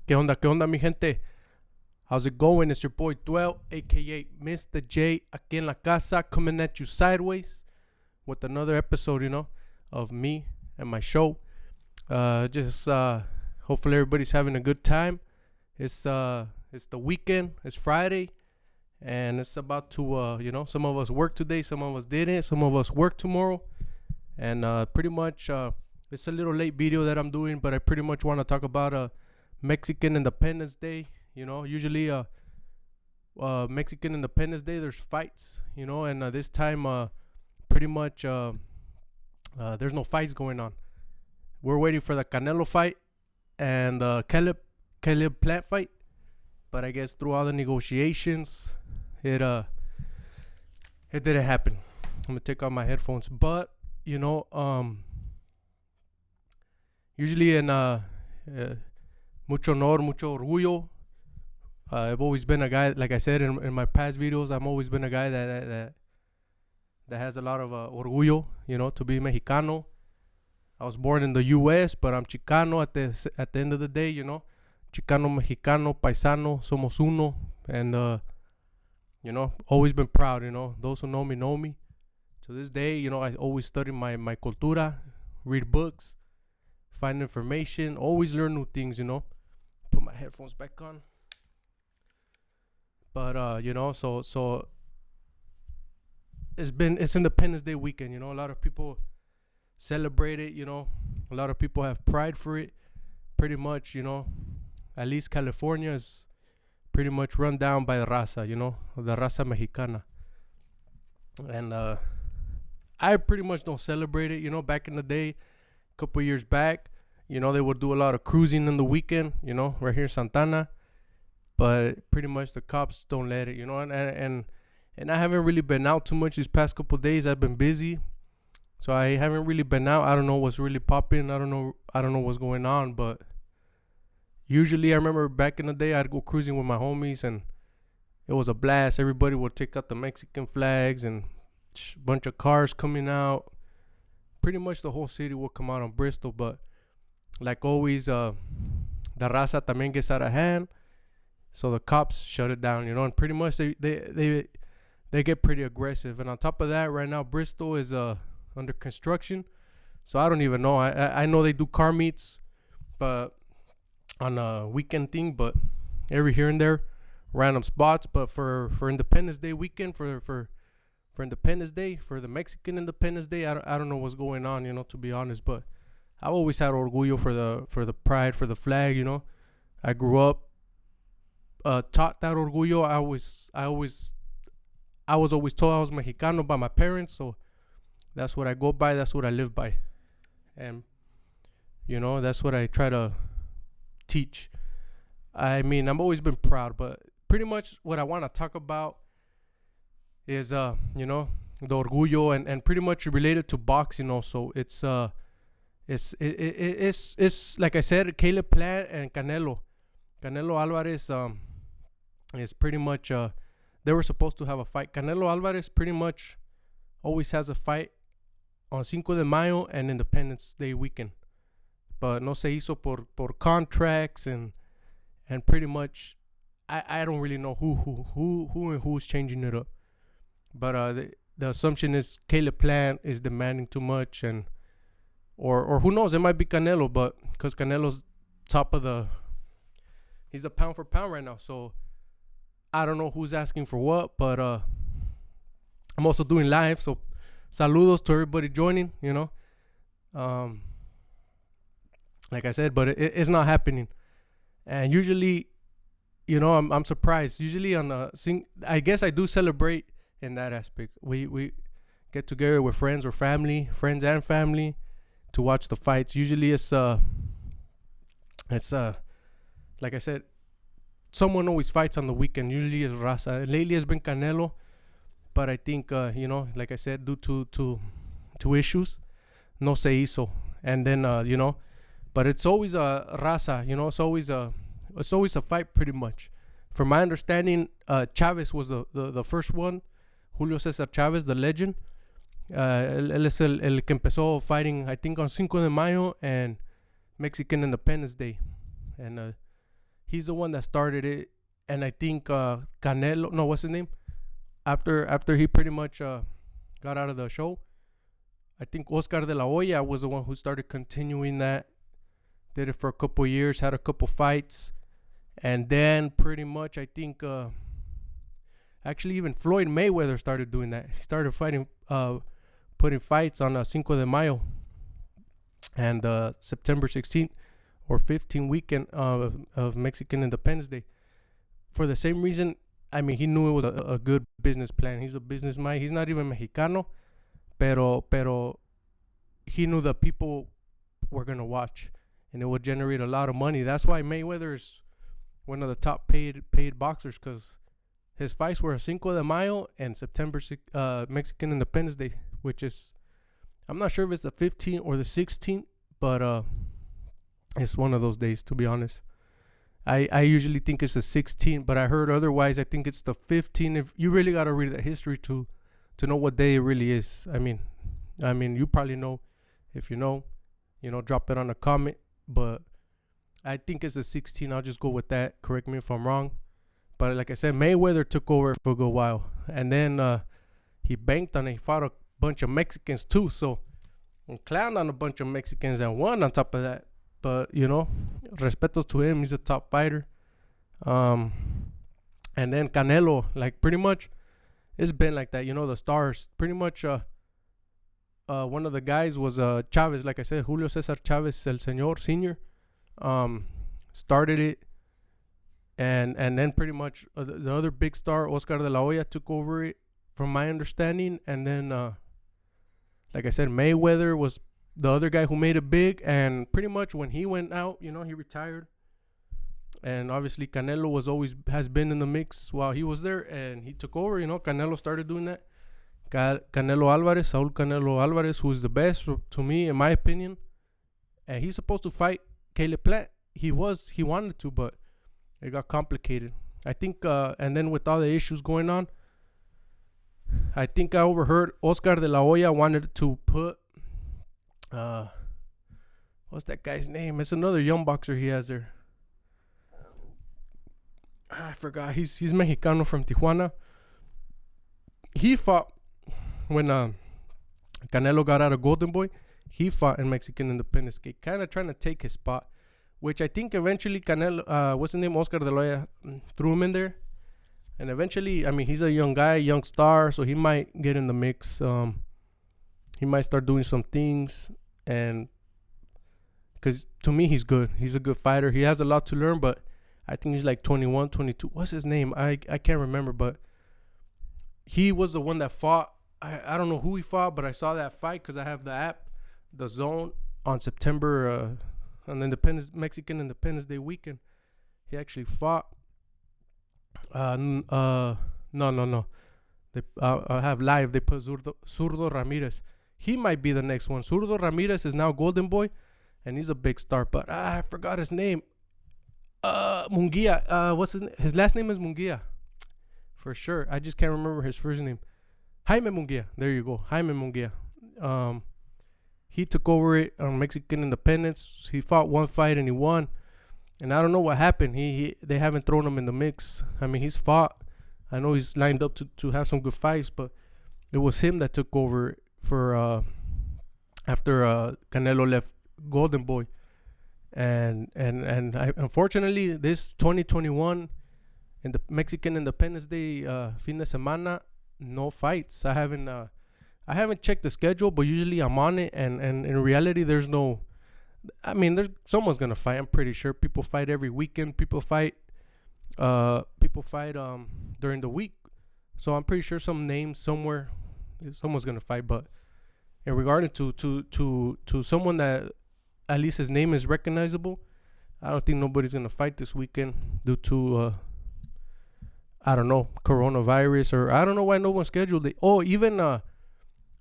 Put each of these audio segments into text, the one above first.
¿Qué onda, mi gente? How's it going? It's your boy Dwell, aka Mr. J, aquí en la casa, coming at you sideways with another episode, of me and my show. Hopefully everybody's having a good time. It's the weekend, it's Friday, and it's about to, some of us work today, some of us didn't, some of us work tomorrow, and pretty much it's a little late video that I'm doing, but I pretty much want to talk about Mexican Independence Day. Usually Mexican Independence Day, there's fights, and this time pretty much there's no fights going on. We're waiting for the Canelo fight and the Caleb Plant fight, but I guess through all the negotiations, it didn't happen. I'm gonna take off my headphones, but usually in mucho honor, mucho orgullo. I've always been a guy, like I said in my past videos, I've always been a guy that has a lot of orgullo, to be Mexicano. I was born in the U.S., but I'm Chicano at the end of the day, Chicano, Mexicano, Paisano, somos uno. And, always been proud, Those who know me. To this day, I always study my cultura, read books, find information, always learn new things, Put my headphones back on. But, so it's Independence Day weekend, a lot of people celebrate it, a lot of people have pride for it. Pretty much, at least California is pretty much run down by the raza, the raza mexicana. And I pretty much don't celebrate it, back in the day, a couple years back, they would do a lot of cruising in the weekend, right here in Santana. But pretty much the cops don't let it, and I haven't really been out too much these past couple days. I've been busy, so I haven't really been out. I don't know what's really popping. I don't know what's going on. But usually, I remember back in the day, I'd go cruising with my homies, and it was a blast. Everybody would take out the Mexican flags and a bunch of cars coming out. Pretty much the whole city would come out on Bristol. But like always, the raza también gets out of hand. So the cops shut it down, and pretty much they get pretty aggressive. And on top of that, right now Bristol is under construction, so I don't even know. I know they do car meets, but on a weekend thing, but every here and there, random spots. But for Independence Day weekend, for Independence Day, for the Mexican Independence Day, I don't know what's going on, to be honest. But I've always had orgullo for the pride, for the flag, I grew up. Taught that orgullo. I was always told I was Mexicano by my parents, so that's what I go by, that's what I live by, and that's what I try to teach. I mean, I've always been proud, but pretty much what I want to talk about is the orgullo and pretty much related to boxing also. It's like I said, Caleb Plant and Canelo Alvarez is pretty much they were supposed to have a fight. Canelo Alvarez pretty much always has a fight on Cinco de Mayo and Independence Day weekend, but no se hizo por contracts and pretty much I don't really know who's changing it up, but the assumption is Caleb Plant is demanding too much, and or who knows, it might be Canelo, but because Canelo's top of he's a pound for pound right now, so I don't know who's asking for what, but I'm also doing live, so saludos to everybody joining, like I said, but it's not happening. And usually, I'm surprised. Usually I guess I do celebrate in that aspect. We get together with friends and family to watch the fights. Usually it's like I said, someone always fights on the weekend. Usually it's raza. Lately it's been Canelo, but I think like I said, due to issues, no se hizo. And then but it's always a raza. It's always a fight pretty much. From my understanding, Chavez was the first one. Julio Cesar Chavez, the legend. Él es el que empezó fighting, I think, on Cinco de Mayo and Mexican Independence Day. And he's the one that started it. And I think Canelo, no, what's his name? After he pretty much got out of the show, I think Oscar de la Hoya was the one who started continuing that. Did it for a couple years, had a couple fights, and then pretty much I think actually even Floyd Mayweather started doing that. He started fighting, putting fights on Cinco de Mayo and September 16th or 15th weekend of Mexican Independence Day. For the same reason, I mean, he knew it was a good business plan. He's a business mind. He's not even Mexicano, pero he knew that people were gonna watch, and it would generate a lot of money. That's why Mayweather is one of the top paid boxers, because his fights were Cinco de Mayo and September Mexican Independence Day, which is, I'm not sure if it's the 15th or the 16th, but it's one of those days, to be honest. I usually think it's the 16th, but I heard otherwise. I think it's the 15th. If you really got to read the history to know what day it really is. I mean, you probably know. If you know, drop it on a comment. But I think it's the 16th. I'll just go with that. Correct me if I'm wrong. But like I said, Mayweather took over for a good while, and then he banked on it. He fought a bunch of Mexicans too, so and clowned on a bunch of Mexicans and won on top of that. But respetos to him. He's a top fighter. And then Canelo, like pretty much, it's been like that. The stars. Pretty much, one of the guys was Chavez. Like I said, Julio Cesar Chavez, El Señor Senior, started it, and then pretty much the other big star, Oscar de la Hoya, took over it, from my understanding. And then, like I said, Mayweather was the other guy who made it big, and pretty much when he went out, he retired. And obviously Canelo has been in the mix while he was there, and he took over. Canelo started doing that. Saul Canelo Alvarez, who is the best to me, in my opinion. And he's supposed to fight Caleb Plant. He wanted to, but it got complicated. I think, and then with all the issues going on, I think I overheard Oscar de la Hoya wanted to put, what's that guy's name? It's another young boxer he has there. I forgot. He's Mexicano from Tijuana. He fought when Canelo got out of Golden Boy. He fought in Mexican Independence Day, kind of trying to take his spot, which I think eventually Canelo, what's his name, Oscar de la Hoya, threw him in there. And eventually, I mean, he's a young guy, young star, so he might get in the mix. He might start doing some things, and because to me, he's good. He's a good fighter. He has a lot to learn, but I think he's like 21, 22. What's his name? I can't remember, but he was the one that fought. I don't know who he fought, but I saw that fight because I have the app, The Zone, on September, on Mexican Independence Day weekend. He actually fought. No. I have live. They put Zurdo Ramirez. He might be the next one. Zurdo Ramirez is now Golden Boy, and he's a big star. But I forgot his name. Munguia. What's his name? His last name is Munguia, for sure. I just can't remember his first name. Jaime Munguia. There you go. Jaime Munguia. He took over it on Mexican Independence. He fought one fight and he won. And I don't know what happened. They haven't thrown him in the mix. I mean, he's fought. I know he's lined up to have some good fights, but it was him that took over for after Canelo left Golden Boy. And unfortunately, this 2021 in the Mexican Independence Day fin de semana, no fights. I haven't checked the schedule, but usually I'm on it. And in reality, there's no. I mean, someone's gonna fight. I'm pretty sure people fight every weekend. People fight during the week. So I'm pretty sure some name somewhere, someone's gonna fight. But in regard to someone that at least his name is recognizable, I don't think nobody's gonna fight this weekend due to I don't know, coronavirus, or I don't know why no one scheduled it. Oh, even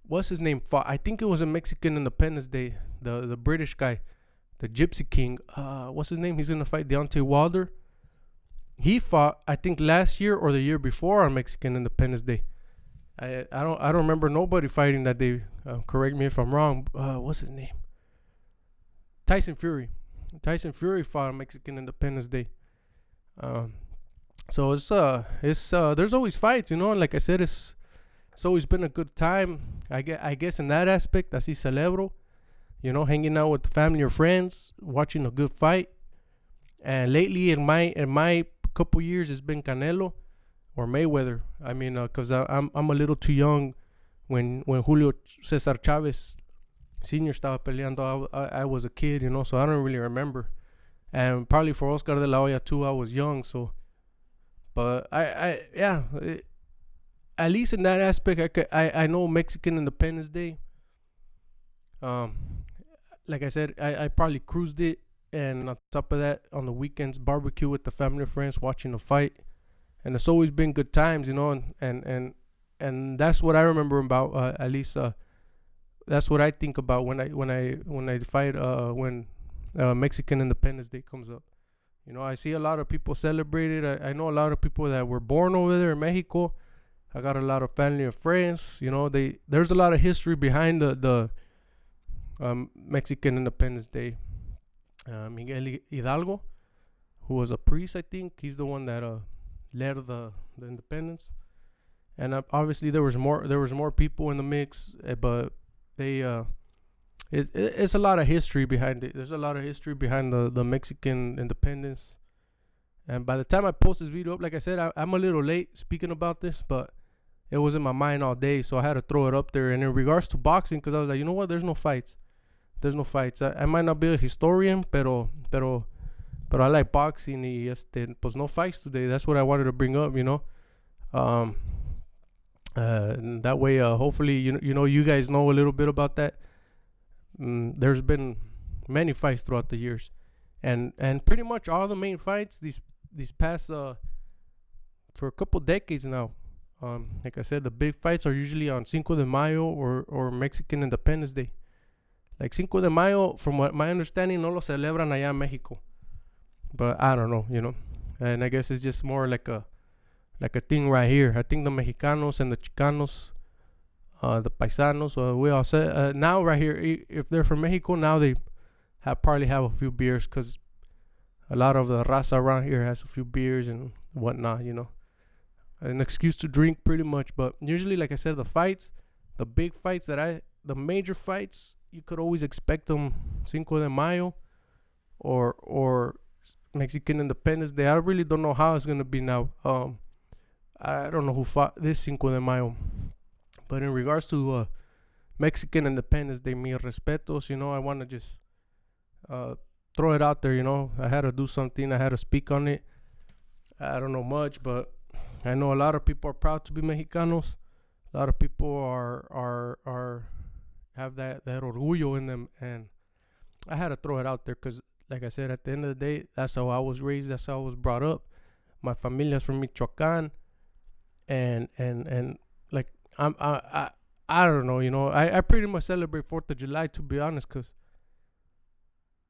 what's his name fought? I think it was a Mexican Independence Day. The British guy, the Gypsy King. What's his name? He's gonna fight Deontay Wilder. He fought, I think, last year or the year before on Mexican Independence Day. I don't remember nobody fighting that day. Correct me if I'm wrong. What's his name? Tyson Fury. Tyson Fury fought on Mexican Independence Day. Um, so it's there's always fights, you know. And like I said, it's always been a good time. I guess in that aspect, así celebro. You know, hanging out with the family or friends, watching a good fight. And lately, in my couple years, it's been Canelo or Mayweather. I mean, cause I'm a little too young when Julio Cesar Chavez Senior estaba peleando. I was a kid, you know, so I don't really remember. And probably for Oscar de la Hoya too, I was young. So, but yeah, at least in that aspect, I know Mexican Independence Day. Um, like I said, I probably cruised it, and on top of that, on the weekends, barbecue with the family and friends, watching the fight, and it's always been good times, you know, and that's what I remember about. At least that's what I think about when I fight. When Mexican Independence Day comes up, you know, I see a lot of people celebrate it. I know a lot of people that were born over there in Mexico. I got a lot of family and friends. You know, there's a lot of history behind the Mexican Independence Day. Miguel Hidalgo, who was a priest, I think he's the one that led the independence. And obviously there was more people in the mix, but it's a lot of history behind it. There's a lot of history behind the Mexican independence. And by the time I post this video up, like I said, I'm a little late speaking about this, but it was in my mind all day, so I had to throw it up there. And in regards to boxing, because I was like, you know what, there's no fights. I might not be a historian, pero I like boxing. Y pues no fights today. That's what I wanted to bring up, you know. And that way, hopefully, you guys know a little bit about that. There's been many fights throughout the years, and pretty much all the main fights these past for a couple decades now. Like I said, the big fights are usually on Cinco de Mayo or Mexican Independence Day. Like Cinco de Mayo, from what my understanding, no lo celebran allá en Mexico, but I don't know, you know. And I guess it's just more like a thing right here. I think the Mexicanos and the Chicanos, the Paisanos, we all say now right here, if they're from Mexico, now they probably have a few beers, because a lot of the raza around here has a few beers and whatnot, you know. An excuse to drink pretty much. But usually, like I said, the big fights the major fights, you could always expect them Cinco de Mayo or Mexican Independence Day. I really don't know how it's gonna be now. I don't know who fought this Cinco de Mayo, but in regards to Mexican Independence Day, mis respetos, you know, I want to just throw it out there, you know. I had to do something. I had to speak on it. I don't know much, but I know a lot of people are proud to be Mexicanos. A lot of people are have that orgullo in them, and I had to throw it out there because, like I said, at the end of the day, that's how I was raised. That's how I was brought up. My familia's from Michoacan, and like I don't know, you know. I pretty much celebrate 4th of July, to be honest, because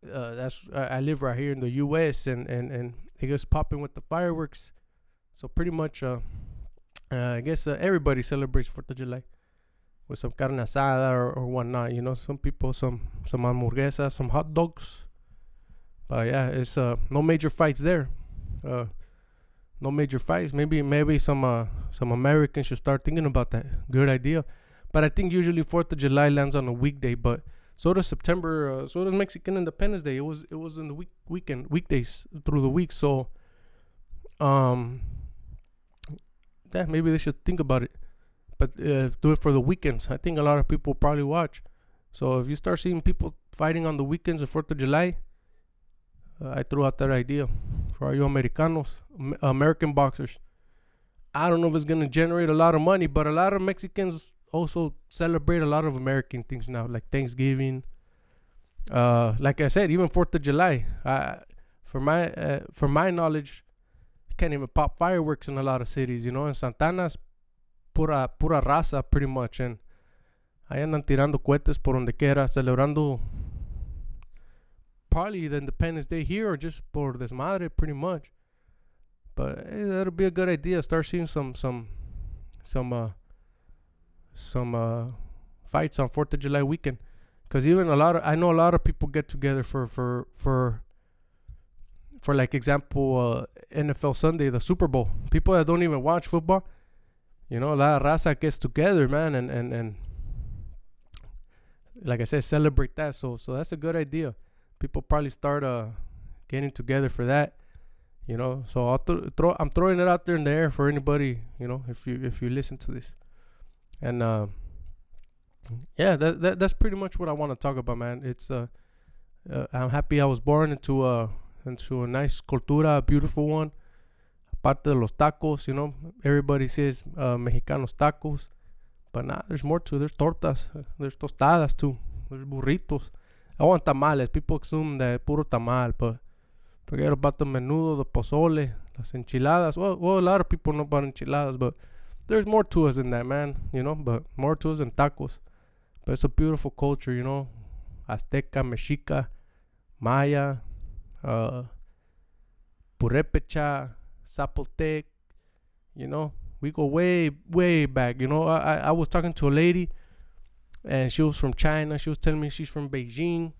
I live right here in the U.S. and it gets popping with the fireworks. So pretty much, I guess everybody celebrates 4th of July with some carne asada or whatnot. You know, some people, some hamburguesas, some hot dogs. But yeah, it's no major fights there. No major fights. Maybe some Americans should start thinking about that. Good idea. But I think usually 4th of July lands on a weekday. But so does September. So does Mexican Independence Day. It was in the weekdays through the week. So yeah, maybe they should think about it. But do it for the weekends. I think a lot of people probably watch. So if you start seeing people fighting on the weekends of 4th of July, I threw out that idea for all you Americanos, American boxers. I don't know if it's going to generate a lot of money, but a lot of Mexicans also celebrate a lot of American things now, like Thanksgiving. Like I said, even 4th of July. For my knowledge, you can't even pop fireworks in a lot of cities, you know. In Santana's pura raza, pretty much. And ahí andan tirando cohetes por donde quiera, celebrando probably the Independence Day here, or just por desmadre, pretty much. But that'll be a good idea. Start seeing some fights on 4th of July weekend, because even I know a lot of people get together for for like example, NFL Sunday, the Super Bowl. People that don't even watch football, a lot of raza gets together, man, and like I said, celebrate that. So that's a good idea. People probably start getting together for that. So I'm throwing it out there in the air for anybody, if you listen to this. And that's pretty much what I want to talk about, man. It's I'm happy I was born into a nice cultura, a beautiful one. Aparte de los tacos, everybody says Mexicanos tacos, but nah, there's more to it. There's tortas, there's tostadas too, there's burritos. I want tamales. People assume that puro tamal, but forget about the menudo, the pozole, las enchiladas. Well, a lot of people know about enchiladas, but there's more to us than that, man. But more to us than tacos. But it's a beautiful culture, Azteca, Mexica, Maya, Purepecha, Zapotec. We go way, way back. I was talking to a lady, and she was from China. She was telling me she's from Beijing.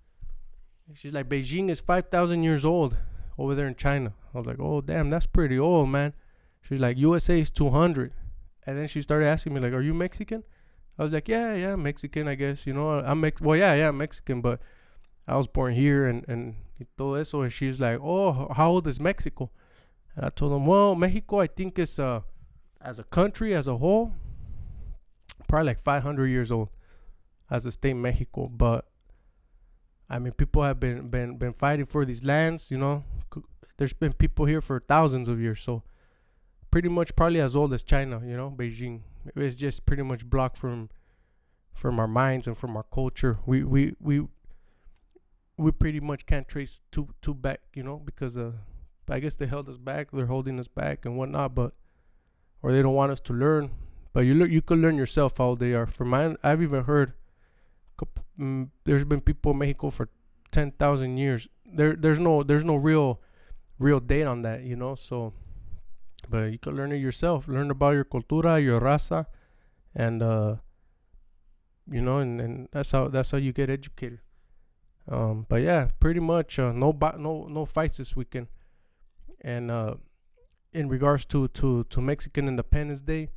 She's like, Beijing is 5,000 years old over there in China. I was like, oh, damn, that's pretty old, man. She's like, USA is 200. And then she started asking me, like, are you Mexican? I was like, yeah, Mexican, I guess. I'm Mexican, but I was born here and todo eso. And she's like, oh, how old is Mexico? And I told them, well, Mexico, I think is as a country, as a whole, probably like 500 years old as a state, Mexico. But I mean, people have been fighting for these lands. There's been people here for thousands of years, so pretty much probably as old as China. Beijing. It's just pretty much blocked from our minds and from our culture. We pretty much can't trace too back, because I guess they held us back. They're holding us back and whatnot, or they don't want us to learn. But you could learn yourself how old they are. For mine, I've even heard there's been people in Mexico for 10,000 years. There's no real date on that, So, but you can learn it yourself. Learn about your cultura, your raza, and and that's how you get educated. But yeah, pretty much no fights this weekend. And in regards to Mexican Independence Day,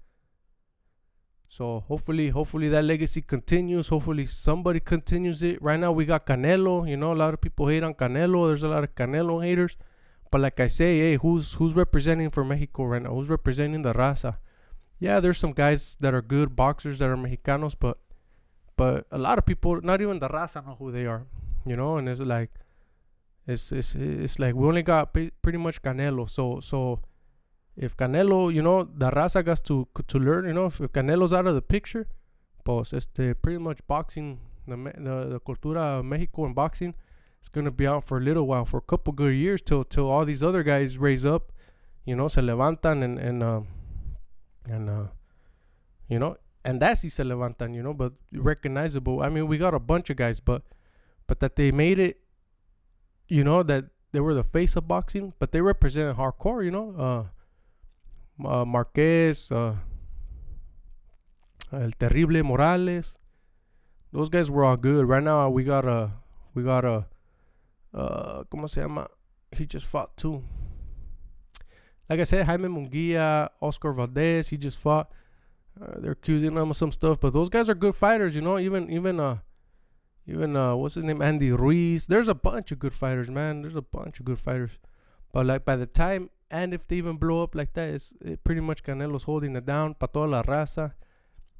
so hopefully that legacy continues. Hopefully somebody continues it. Right now we got Canelo. A lot of people hate on Canelo. There's a lot of Canelo haters. But like I say, hey, who's representing for Mexico right now? Who's representing the raza? Yeah, there's some guys that are good boxers that are Mexicanos, but a lot of people, not even the raza, know who they are. And it's like it's like we only got pretty much Canelo. So if Canelo, the raza got to learn. If Canelo's out of the picture, pues pretty much boxing, the cultura of Mexico and boxing, it's gonna be out for a little while, for a couple good years, till all these other guys raise up, se levantan and that's si se levantan, but recognizable. I mean, we got a bunch of guys, but that they made it, that they were the face of boxing, but they represented hardcore, Marquez, El Terrible Morales, those guys were all good. Right now we got a ¿cómo se llama? He just fought too. Like I said, Jaime Munguia, Oscar Valdez, he just fought. They're accusing him of some stuff, but those guys are good fighters, even what's his name, Andy Ruiz. There's a bunch of good fighters, man. There's a bunch of good fighters. But like by the time, and if they even blow up like that, pretty much Canelo's holding it down para toda la raza.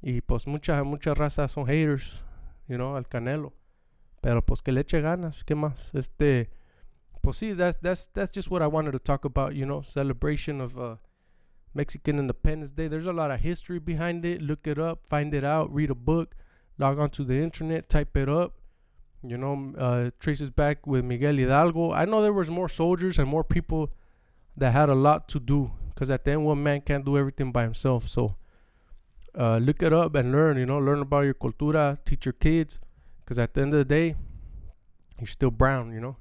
Y pues mucha raza son haters, al Canelo. Pero pues que le eche ganas, ¿qué más? Pues sí, that's just what I wanted to talk about, celebration of Mexican Independence Day. There's a lot of history behind it. Look it up, find it out, read a book, log onto the internet, type it up. Traces back with Miguel Hidalgo. I know there was more soldiers and more people that had a lot to do, because at the end, one man can't do everything by himself. So look it up and learn, learn about your cultura, teach your kids, because at the end of the day, you're still brown,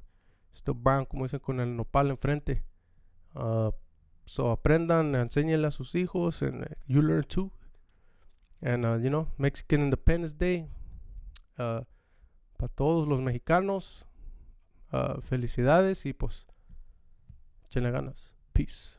still brown, como dicen, con el nopal enfrente. So aprendan, enséñenle a sus hijos, and you learn too. And Mexican Independence Day, para todos los mexicanos, felicidades, y pues Échenle ganas. Peace.